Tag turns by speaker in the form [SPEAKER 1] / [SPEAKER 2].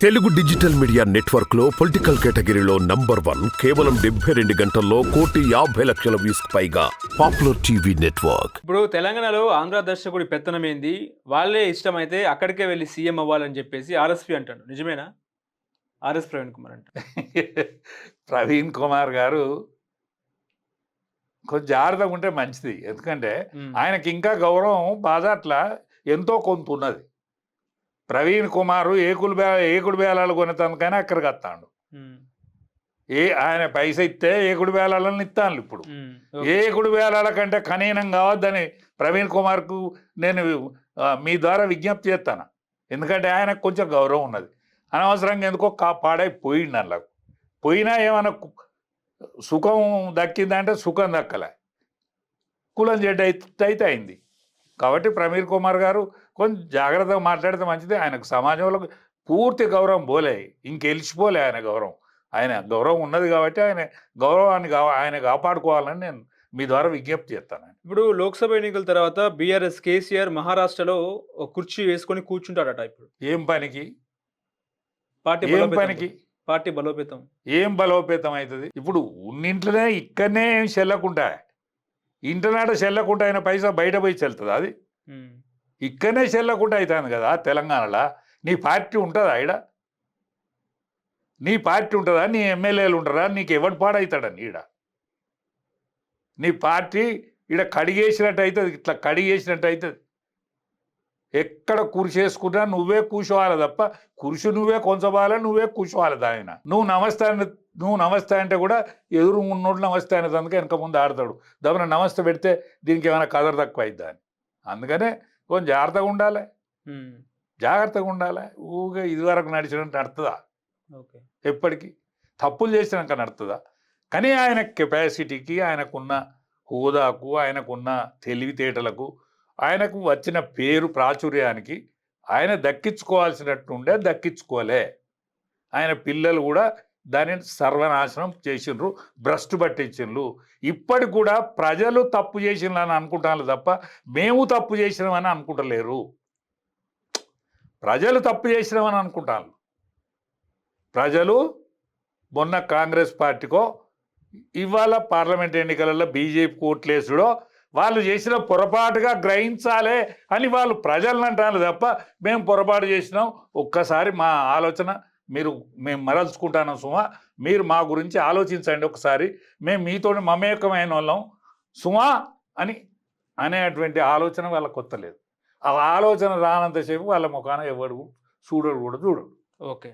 [SPEAKER 1] Telugu digital media network లో political కేటగిరీలో number 1 కేవలం 72 గంటల్లో 1,50,00,000 వ్యూస్ పైగా పాపులర్ టీవీ నెట్వర్క్.
[SPEAKER 2] ఇప్పుడు తెలంగాణలో ఆంధ్ర దర్శకుడి పెత్తనం ఏంది, వాళ్ళే ఇష్టమైతే అక్కడికే వెళ్ళి సీఎం అవ్వాలని చెప్పేసి ఆర్ఎస్పీ అంటాడు. నిజమేనా? ఆర్ఎస్ ప్రవీణ్ కుమార్ అంట.
[SPEAKER 3] ప్రవీణ్ కుమార్ గారు కొంచెం జాగ్రత్తగా ఉంటే మంచిది. ఎందుకంటే ఆయనకి ఇంకా గౌరవం బాజాట్ల ఎంతో కొంత ఉన్నది. ప్రవీణ్ కుమారు ఏకుడు బేలాలు కొనేతనకైనా అక్కడికి వస్తాడు. ఆయన పైసా ఇస్తే ఏకుడు బేలాలను ఇస్తాను. ఇప్పుడు ఏకుడు బేలాల కంటే కనీనం కావద్దని ప్రవీణ్ కుమార్కు నేను మీ ద్వారా విజ్ఞప్తి చేస్తాను. ఎందుకంటే ఆయనకు కొంచెం గౌరవం ఉన్నది. అనవసరంగా ఎందుకో పాడైపోయింది. అందులోకి పోయినా ఏమైనా సుఖం దక్కిందంటే సుఖం దక్కలే, కులం చెడ్డ అయితే అయింది. కాబట్టి ప్రవీణ్ కుమార్ గారు కొంచెం జాగ్రత్తగా మాట్లాడితే మంచిది. ఆయనకు సమాజంలో పూర్తి గౌరవం పోలే, ఇంకెలిసిపోలే ఆయన గౌరవం. ఆయన గౌరవం ఉన్నది కాబట్టి ఆయన గౌరవాన్ని ఆయన కాపాడుకోవాలని నేను మీ ద్వారా విజ్ఞప్తి చేస్తాను.
[SPEAKER 2] ఇప్పుడు లోక్సభ ఎన్నికల తర్వాత బీఆర్ఎస్ కేసీఆర్ మహారాష్ట్రలో ఒక కుర్చీ వేసుకొని కూర్చుంటాడట. ఇప్పుడు
[SPEAKER 3] ఏం పనికి?
[SPEAKER 2] పార్టీ బలోపేతం
[SPEAKER 3] ఏం బలోపేతం అవుతుంది? ఇప్పుడు ఉన్నింట్లోనే ఇక్కడనే ఏం చెల్లకుండా, ఇంటర్నాట చెల్లకుండా ఆయన పైసా బయట పోయి చెల్తుంది. అది ఇక్కడనే చెల్లకుండా అవుతుంది కదా. తెలంగాణలో నీ పార్టీ ఉంటుందా? నీ పార్టీ ఉంటుందా? నీ ఎమ్మెల్యేలు ఉంటారా? నీకు ఎవడు పాడవుతాడని నీ పార్టీ కడిగేసినట్టు అవుతుంది. ఇట్లా కడిగేసినట్టు అవుతుంది. ఎక్కడ కురిసేసుకున్నా నువ్వే కూర్చోవాలి తప్ప, కుర్చీ నువ్వే కొంచబాలి, నువ్వే కూర్చోవాలి. దానిన నువ్వు నమస్తే అంటే కూడా ఎదురు ఉన్నోడు నమస్తే అనేది అందుకే వెనక ముందు ఆడతాడు. దాని నమస్తే పెడితే దీనికి ఏమైనా కదర్ తక్కువ అవుతుంది అని. అందుకనే కొంచెం జాగ్రత్తగా ఉండాలి. ఊగా ఇదివరకు నడిచినట్టు నడుతుందా? ఎప్పటికీ తప్పులు చేసినాక నడుతుందా? కానీ ఆయన కెపాసిటీకి, ఆయనకున్న హోదాకు, ఆయనకున్న తెలివితేటలకు, ఆయనకు వచ్చిన పేరు ప్రాచుర్యానికి ఆయన దక్కించుకోవాల్సినట్టుండే దక్కించుకోలే. ఆయన పిల్లలు కూడా దానిని సర్వనాశనం చేసిండ్రు, భ్రష్టు పట్టించిండ్రు. ఇప్పటికి కూడా ప్రజలు తప్పు చేసిండ్రని అనుకుంటాను తప్ప మేము తప్పు చేసినామని అనుకుంటలేరు. ప్రజలు తప్పు చేసినామని అనుకుంటాను. ప్రజలు మొన్న కాంగ్రెస్ పార్టీకో ఇవాళ పార్లమెంట్ ఎన్నికలలో బీజేపీ ఓట్లేసుడో వాళ్ళు చేసిన పొరపాటుగా గ్రహించాలే అని వాళ్ళు ప్రజలను అంటారు తప్ప మేము పొరపాటు చేసినాం, ఒక్కసారి మా ఆలోచన మేము మరల్చుకుంటాను సుమా, మీరు మా గురించి ఆలోచించండి ఒకసారి, మేము మీతో మమేకమైన వాళ్ళం సుమా అని అనేటువంటి ఆలోచన వాళ్ళ కొత్తలేదు. ఆ ఆలోచన రానంతసేపు వాళ్ళ ముఖాన ఎవడు చూడడు.
[SPEAKER 2] ఓకే.